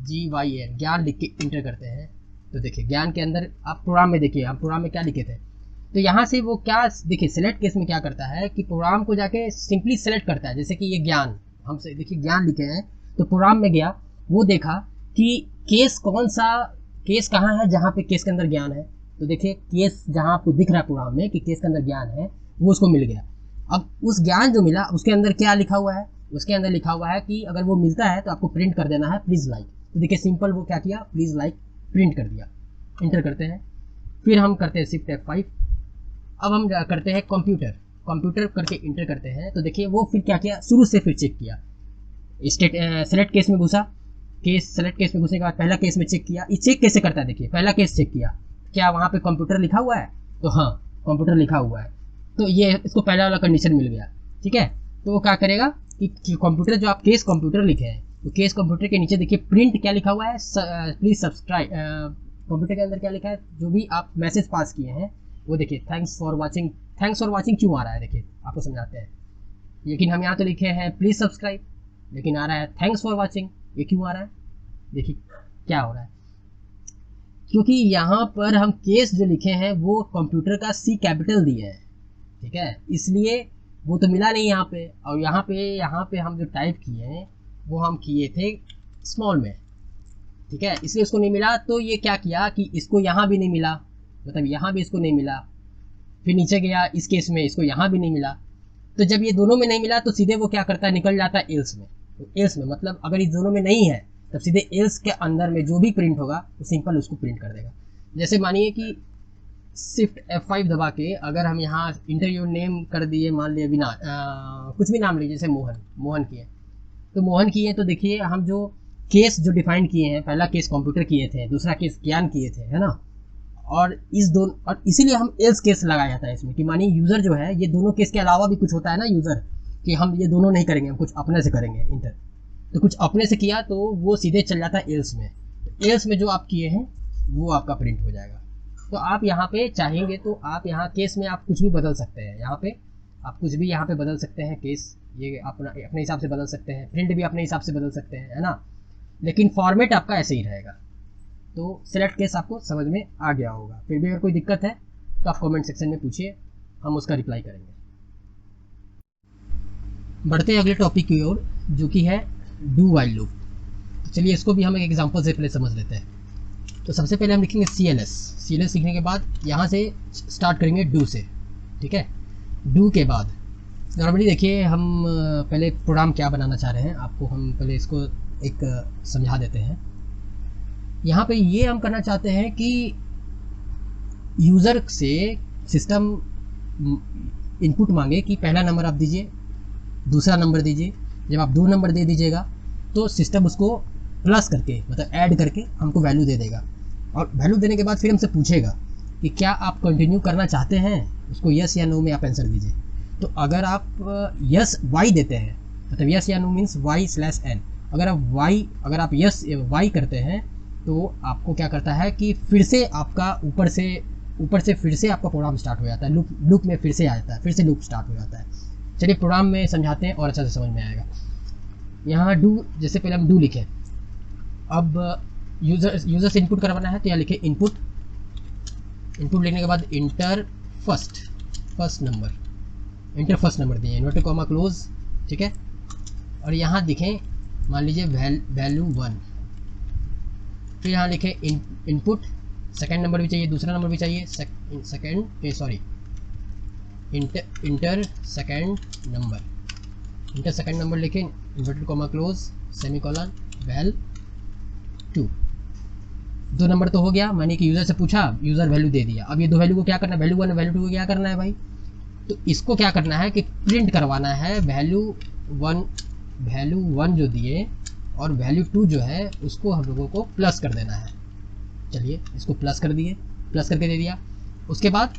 GYN, ज्ञान लिख के इंटर करते हैं। तो देखिए ज्ञान के अंदर आप प्रोग्राम में देखिए, हम प्रोग्राम में क्या लिखे थे। तो यहाँ से वो क्या, देखिए सेलेक्ट केस में क्या करता है कि प्रोग्राम को जाके सिंपली सेलेक्ट करता है। जैसे कि ये ज्ञान, हमसे देखिए ज्ञान लिखे हैं, तो प्रोग्राम में गया, वो देखा कि केस कौन सा, केस कहाँ है जहाँ पे केस के अंदर ज्ञान है। तो देखिए केस जहाँ आपको दिख रहा है प्रोग्राम में कि केस के अंदर ज्ञान है, वो उसको मिल गया। अब उस ज्ञान जो मिला उसके अंदर क्या लिखा हुआ है, उसके अंदर लिखा हुआ है कि अगर वो मिलता है तो आपको प्रिंट कर देना है प्लीज़ लाइक। तो देखिए सिंपल वो क्या किया, प्लीज़ लाइक प्रिंट कर दिया। इंटर करते हैं, फिर हम करते हैं शिफ्ट F5। अब हम करते हैं कंप्यूटर करके इंटर करते हैं। तो देखिए वो फिर क्या किया, शुरू से फिर चेक किया, सेलेक्ट केस में घुसा, सेलेक्ट केस में घुसने के बाद पहला केस में चेक किया। ये चेक कैसे करता है, देखिए पहला केस चेक किया, क्या वहाँ पे कंप्यूटर लिखा हुआ है, तो हाँ कंप्यूटर लिखा हुआ है, तो ये इसको पहला वाला कंडीशन मिल गया, ठीक है। तो वो क्या करेगा कि कंप्यूटर जो आप केस कंप्यूटर लिखे हैं, तो केस कंप्यूटर के नीचे देखिए प्रिंट क्या लिखा हुआ है, प्लीज सब्सक्राइब। कंप्यूटर के अंदर क्या लिखा है, जो भी आप मैसेज पास किए हैं वो देखिए थैंक्स फॉर वाचिंग क्यों आ रहा है, देखिए आपको समझाते हैं। लेकिन हम यहाँ तो लिखे हैं प्लीज सब्सक्राइब, लेकिन आ रहा है थैंक्स फॉर वाचिंग, ये क्यों आ रहा है, देखिए क्या हो रहा है। क्योंकि यहाँ पर हम केस जो लिखे हैं वो कंप्यूटर का C कैपिटल दिए हैं, ठीक है, इसलिए वो तो मिला नहीं यहाँ पे। और यहाँ पे हम जो टाइप किए हैं वो हम किए थे स्मॉल में, ठीक है, इसलिए उसको नहीं मिला। तो ये क्या किया कि इसको यहाँ भी नहीं मिला, मतलब यहाँ भी इसको नहीं मिला, फिर नीचे गया इस केस में इसको यहाँ भी नहीं मिला। तो जब ये दोनों में नहीं मिला तो सीधे वो क्या करता है, निकल जाता है एल्स में। तो एल्स में मतलब अगर इस दोनों में नहीं है तब सीधे एल्स के अंदर में जो भी प्रिंट होगा वो सिंपल उसको प्रिंट कर देगा। जैसे मानिए कि शिफ्ट F5 दबा के अगर हम यहाँ इंटर योर नेम कर दिए, मान लिया बिना कुछ भी नाम लीजिए, जैसे मोहन किए, तो मोहन किए, तो देखिए हम जो केस जो डिफाइन किए हैं, पहला केस कंप्यूटर किए थे, दूसरा केस ज्ञान किए थे, है ना, और इस दोनों, और इसीलिए हम एल्स केस लगाया जाता है इसमें कि मानिए यूज़र जो है, ये दोनों केस के अलावा भी कुछ होता है ना यूज़र, कि हम ये दोनों नहीं करेंगे, हम कुछ अपने से करेंगे इंटर, तो कुछ अपने से किया तो वो सीधे चल जाता है एल्स में। तो एल्स में जो आप किए हैं वो आपका प्रिंट हो जाएगा। तो आप यहाँ पे चाहेंगे तो आप यहाँ केस में आप कुछ भी बदल सकते हैं, यहाँ पे आप कुछ भी यहाँ पे बदल सकते हैं, केस ये अपने हिसाब से बदल सकते हैं, प्रिंट भी अपने हिसाब से बदल सकते हैं, है ना, लेकिन फॉर्मेट आपका ऐसे ही रहेगा। तो सेलेक्ट केस आपको समझ में आ गया होगा। फिर भी अगर कोई दिक्कत है तो आप कमेंट सेक्शन में पूछिए, हम उसका रिप्लाई करेंगे। बढ़ते हैं अगले टॉपिक की ओर, जो कि है डू वाइल लूप। तो चलिए इसको भी हम एक एग्जांपल से पहले समझ लेते हैं। तो सबसे पहले हम लिखेंगे CLS लिखने के बाद यहाँ से स्टार्ट करेंगे डू से, ठीक है। डू के बाद नॉर्मली देखिए हम पहले प्रोग्राम क्या बनाना चाह रहे हैं, आपको हम पहले इसको एक समझा देते हैं। यहाँ पे ये हम करना चाहते हैं कि यूज़र से सिस्टम इनपुट मांगे कि पहला नंबर आप दीजिए, दूसरा नंबर दीजिए। जब आप 2 नंबर दे दीजिएगा तो सिस्टम उसको प्लस करके, मतलब ऐड करके हमको वैल्यू दे देगा। और वैल्यू देने के बाद फिर हमसे पूछेगा कि क्या आप कंटिन्यू करना चाहते हैं, उसको यस या नो में आप आंसर दीजिए। तो अगर आप यस वाई देते हैं, मतलब यस या नो मीन्स y/n, अगर आप यस वाई करते हैं तो आपको क्या करता है कि फिर से आपका ऊपर से फिर से आपका प्रोग्राम स्टार्ट हो जाता है, लूप में फिर से आ जाता है, फिर से लूप स्टार्ट हो जाता है। चलिए प्रोग्राम में समझाते हैं और अच्छा से समझ में आएगा। यहाँ डू, जैसे पहले हम डू लिखे, अब यूज़र से इनपुट करवाना है तो यहाँ लिखे इनपुट लिखने के बाद इंटर फर्स्ट नंबर दिए, इन्वर्टेड कॉमा क्लोज, ठीक है। और यहाँ दिखें मान लीजिए वैल्यू 1, फिर यहाँ लिखे इनपुट, सेकंड नंबर भी चाहिए, दूसरा नंबर भी चाहिए, इंटर सेकंड नंबर लिखें, inverted comma close, semicolon, val 2। 2 नंबर तो हो गया, मानिए कि यूज़र से पूछा, यूज़र वैल्यू दे दिया। अब ये 2 वैल्यू को क्या करना है, वैल्यू 1 और वैल्यू 2 को क्या करना है भाई, तो इसको क्या करना है कि प्रिंट करवाना है वैल्यू 1 जो दिए और वैल्यू 2 जो है उसको हम लोगों को प्लस कर देना है। चलिए इसको प्लस करके दे दिया। उसके बाद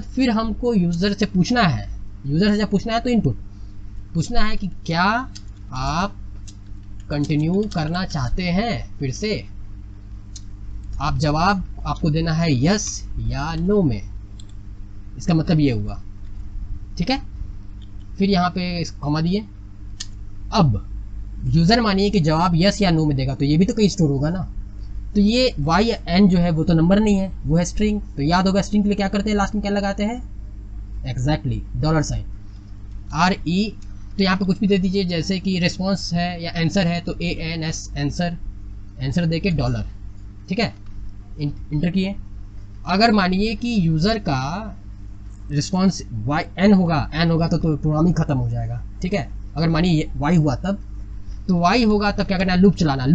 फिर हमको यूज़र से पूछना है, जब पूछना है तो इनपुट पूछना है कि क्या आप कंटिन्यू करना चाहते हैं फिर से। आप जवाब आपको देना है यस या नो में, इसका मतलब ये हुआ, ठीक है। फिर यहाँ पे कॉमा दिए। अब यूज़र मानिए कि जवाब यस या नो में देगा, तो ये भी तो कहीं स्टोर होगा ना। तो ये वाई एन जो है वो तो नंबर नहीं है, वो है स्ट्रिंग। तो याद होगा स्ट्रिंग के लिए क्या करते हैं, लास्ट में क्या लगाते हैं, एग्जैक्टली $। आर ई, तो यहाँ पे कुछ भी दे दीजिए, जैसे कि रिस्पॉन्स है या आंसर है तो ANS आंसर, आंसर दे के $, ठीक है। इंटर किए। अगर मानिए कि यूज़र का रिस्पॉन्स एन होगा तो प्रोग्राम ही खत्म हो जाएगा, ठीक है। अगर मानिए वाई हुआ तब, तो वाई होगा तब क्या करना है, लूप चलाना।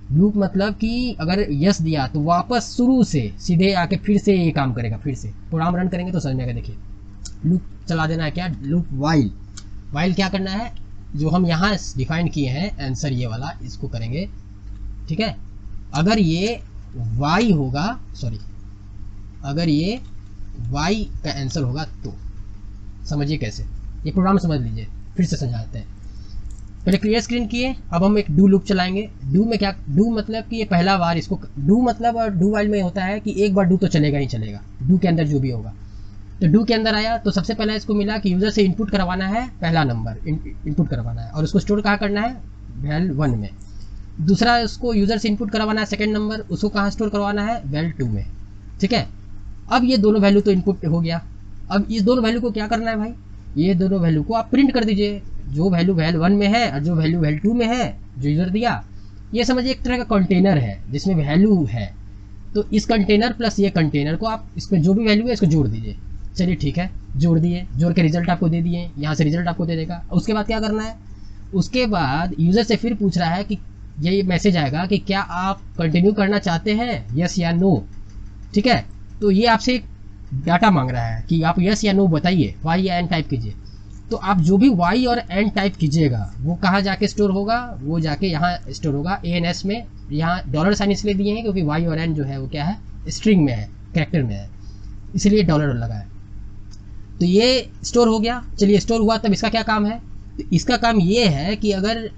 लूप मतलब कि अगर यस दिया तो वापस शुरू से सीधे आके फिर से ये काम करेगा, फिर से प्रोग्राम रन करेंगे तो समझ में आएगा। देखिए लूप चला देना है, क्या लूप वाइल क्या करना है, जो हम यहाँ डिफाइन किए हैं आंसर ये वाला, इसको करेंगे, ठीक है। अगर ये वाई होगा, सॉरी, अगर ये वाई का आंसर होगा तो समझिए कैसे, ये प्रोग्राम समझ लीजिए, फिर से समझाते हैं। पहले क्लियर स्क्रीन किए, अब हम एक डू लूप चलाएंगे। डू में क्या, डू मतलब कि ये पहला बार इसको, डू मतलब और डू वाइल में होता है कि एक बार डू तो चलेगा ही चलेगा, डू के अंदर जो भी होगा। तो डू के अंदर आया तो सबसे पहले इसको मिला कि यूज़र से इनपुट करवाना है, पहला नंबर इनपुट करवाना है और उसको स्टोर कहाँ करना है, val1 में। दूसरा उसको यूज़र से इनपुट करवाना है सेकंड नंबर, उसको कहाँ स्टोर करवाना है, val2 में, ठीक है। अब ये दोनों वैल्यू तो इनपुट हो गया। अब इस दोनों वैल्यू को क्या करना है भाई, ये दोनों वैल्यू को आप प्रिंट कर दीजिए, जो वैल्यू val1 में है और जो वैल्यू val2 में है, जो यूज़र दिया। ये समझिए एक तरह का कंटेनर है जिसमें वैल्यू है, तो इस कंटेनर प्लस ये कंटेनर को आप इसमें जो भी वैल्यू है इसको जोड़ दीजिए। चलिए ठीक है, जोड़ दिए, जोड़ के रिजल्ट आपको दे दिए, यहाँ से रिजल्ट आपको दे देगा। उसके बाद क्या करना है, उसके बाद यूज़र से फिर पूछ रहा है कि ये मैसेज आएगा कि क्या आप कंटिन्यू करना चाहते हैं, यस या नो, ठीक है। तो ये आपसे एक डाटा मांग रहा है कि आप यस या नो बताइए, वाई या एन टाइप कीजिए। तो आप जो भी वाई और एन टाइप कीजिएगा वो कहाँ जाके स्टोर होगा, वो जाके यहाँ स्टोर होगा ANS में। यहाँ $साइन इसलिए दिए हैं क्योंकि वाई और एन जो है वो क्या है, स्ट्रिंग में है, कैरेक्टर में है, इसलिए $, लगा है। तो ये स्टोर हो गया। चलिए स्टोर हुआ, तब इसका क्या काम है, तो इसका काम ये है कि अगर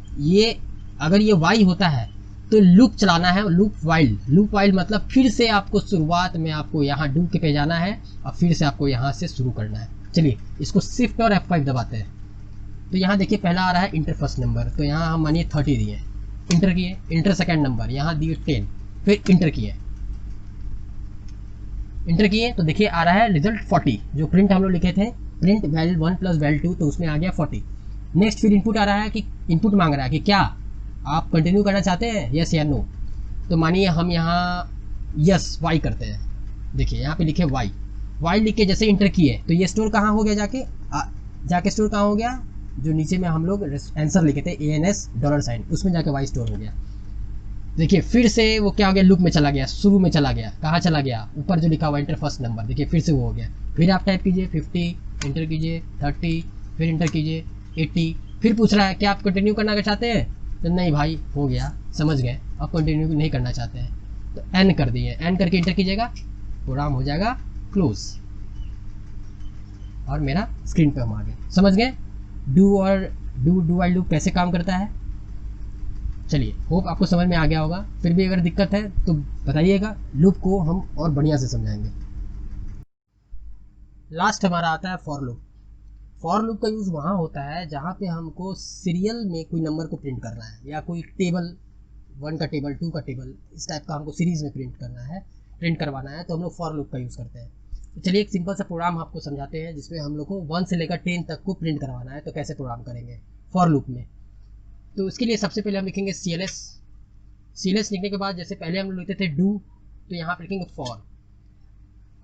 ये वाई होता है तो लूप चलाना है, लूप वाइल मतलब फिर से आपको शुरुआत में आपको यहाँ डू के पे जाना है और फिर से आपको यहाँ से शुरू करना है। चलिए इसको शिफ्ट और F5 दबाते हैं। तो यहाँ देखिए पहला आ रहा है इंटर फर्स्ट नंबर, तो यहाँ हम मानिए 30 दिए, इंटर किए। इंटर सेकेंड नंबर यहाँ दिए 10, फिर इंटर किए तो देखिए आ रहा है रिजल्ट 40, जो प्रिंट हम लोग लिखे थे, प्रिंट val1 प्लस val2, तो उसमें आ गया 40। नेक्स्ट फिर इनपुट आ रहा है कि इनपुट मांग रहा है कि क्या आप कंटिन्यू करना चाहते हैं, यस या नो। तो मानिए हम यहाँ यस वाई करते हैं। देखिए यहाँ पे लिखे वाई लिख के जैसे इंटर किए तो ये स्टोर कहाँ हो गया, जाके स्टोर कहाँ हो गया, जो नीचे में हम लोग आंसर लिखे थे ANS $साइन, उसमें जाके वाई स्टोर हो गया। देखिए फिर से वो क्या हो गया, लूप में चला गया, शुरू में चला गया। कहाँ चला गया, ऊपर जो लिखा हुआ इंटर फर्स्ट नंबर, देखिए फिर से वो हो गया। फिर आप टाइप कीजिए 50, इंटर कीजिए 30, फिर इंटर कीजिए 80, फिर पूछ रहा है क्या आप कंटिन्यू करना चाहते हैं, तो नहीं भाई हो गया, समझ गए, आप कंटिन्यू नहीं करना चाहते हैं तो एन कर दिए, एन करके इंटर कीजिएगा, प्रोग्राम हो जाएगा क्लोज और मेरा स्क्रीन पे हम आ गए। समझ गए डू वाइल लूप कैसे काम करता है। चलिए होप आपको समझ में आ गया होगा। फिर भी अगर दिक्कत है तो बताइएगा, लूप को हम और बढ़िया से समझाएंगे। लास्ट हमारा आता है फॉर लूप। फॉर लूप का यूज़ वहाँ होता है जहाँ पे हमको सीरियल में कोई नंबर को प्रिंट करना है, या कोई टेबल 1 का टेबल 2 का टेबल इस टाइप का हमको सीरीज़ में प्रिंट करवाना है, तो हम लोग फॉर लूप का यूज़ करते हैं। तो चलिए एक सिंपल सा प्रोग्राम आपको समझाते हैं जिसमें हम लोग को 1 से लेकर 10 तक को प्रिंट करवाना है। तो कैसे प्रोग्राम करेंगे फॉर लूप में, तो उसके लिए सबसे पहले हम लिखेंगे CLS लिखने के बाद जैसे पहले हम लोग लिखते थे डू, तो यहाँ पर लिखेंगे फॉर।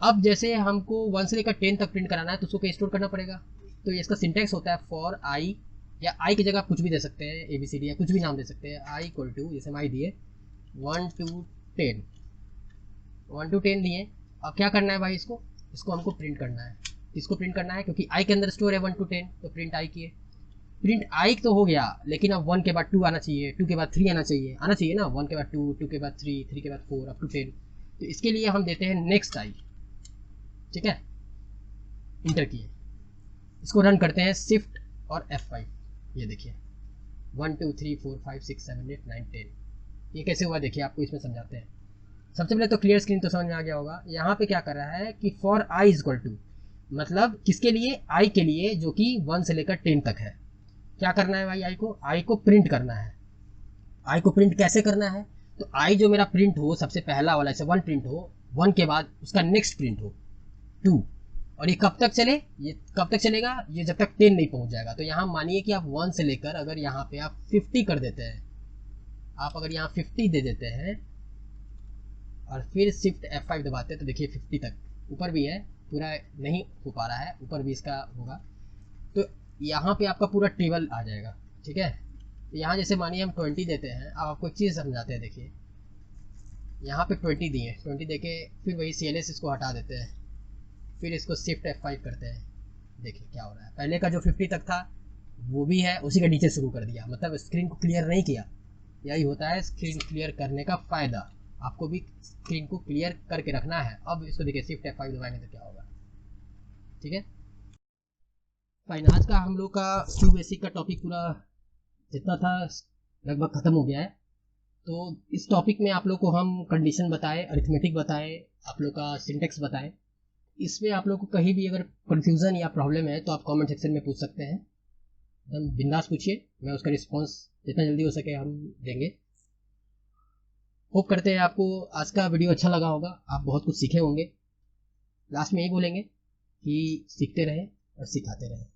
अब जैसे हमको 1 से लेकर 10 तक प्रिंट कराना है तो उसको क्या स्टोर करना पड़ेगा, तो इसका सिंटेक्स होता है फॉर आई, या आई की जगह आप कुछ भी दे सकते हैं, ABCD या कुछ भी नाम दे सकते हैं। आई इक्वल टू, जैसे हम आई दिए 1 to 10 दिए। अब क्या करना है भाई, इसको हमको प्रिंट करना है। इसको प्रिंट करना है क्योंकि आई के अंदर स्टोर है 1 to 10, तो प्रिंट आई किए। प्रिंट आई तो हो गया, लेकिन अब 1 के बाद 2 आना चाहिए, 2 के बाद 3 आना चाहिए ना, 1 के बाद 2, 2 के बाद 3, 3 के बाद 4 अप टू 10। तो इसके लिए हम देते हैं नेक्स्ट आई, ठीक है, इंटर किए। इसको रन करते हैं शिफ्ट और F5। ये देखिए 1 2 3 4 5 6 7 8 9 10, ये कैसे हुआ देखिए, आपको इसमें समझाते हैं। सबसे पहले तो क्लियर स्क्रीन तो समझ में आ गया होगा। यहाँ पे क्या कर रहा है कि for I is equal to, मतलब किसके लिए, आई के लिए, जो कि 1 से लेकर 10 तक है। क्या करना है भाई, आई को प्रिंट करना है। आई को प्रिंट कैसे करना है, तो आई जो मेरा प्रिंट हो, सबसे पहला वाला जैसे 1 प्रिंट हो, 1 के बाद उसका नेक्स्ट प्रिंट हो 2। और ये कब तक चले, ये कब तक चलेगा, ये जब तक 10 नहीं पहुंच जाएगा। तो यहाँ मानिए कि आप 1 से लेकर अगर यहाँ पे आप 50 कर देते हैं, आप अगर यहाँ 50 दे देते हैं और फिर शिफ्ट F5 दबाते हैं, तो देखिए 50 तक ऊपर भी है, पूरा नहीं हो पा रहा है, ऊपर भी इसका होगा। तो यहाँ पे आपका पूरा टेबल आ जाएगा, ठीक है। तो यहाँ जैसे मानिए हम 20 देते हैं। अब आपको एक चीज़ समझाते हैं, देखिए यहाँ पे 20 दिए, 20 दे के फिर वही CLS इसको हटा देते हैं, फिर इसको शिफ्ट F5 करते हैं। देखिए क्या हो रहा है, पहले का जो 50 तक था वो भी है, उसी के नीचे शुरू कर दिया, मतलब स्क्रीन को क्लियर नहीं किया। यही होता है स्क्रीन क्लियर करने का फ़ायदा, आपको भी स्क्रीन को क्लियर करके रखना है। अब इसको देखिए शिफ्ट F5 दबाएंगे तो क्या होगा, ठीक है। फाइन, आज का हम लोग का क्यू बेसिक का टॉपिक पूरा जितना था लगभग ख़त्म हो गया है। तो इस टॉपिक में आप लोग को हम कंडीशन बताए, अरिथमेटिक बताए, आप लोग का सिंटेक्स बताए। इसमें आप लोग को कहीं भी अगर कन्फ्यूज़न या प्रॉब्लम है तो आप कमेंट सेक्शन में पूछ सकते हैं, एकदम बिंदास पूछिए, मैं उसका रिस्पॉन्स जितना जल्दी हो सके हम देंगे। होप करते हैं आपको आज का वीडियो अच्छा लगा होगा, आप बहुत कुछ सीखे होंगे। लास्ट में यही बोलेंगे कि सीखते रहें और सिखाते रहें।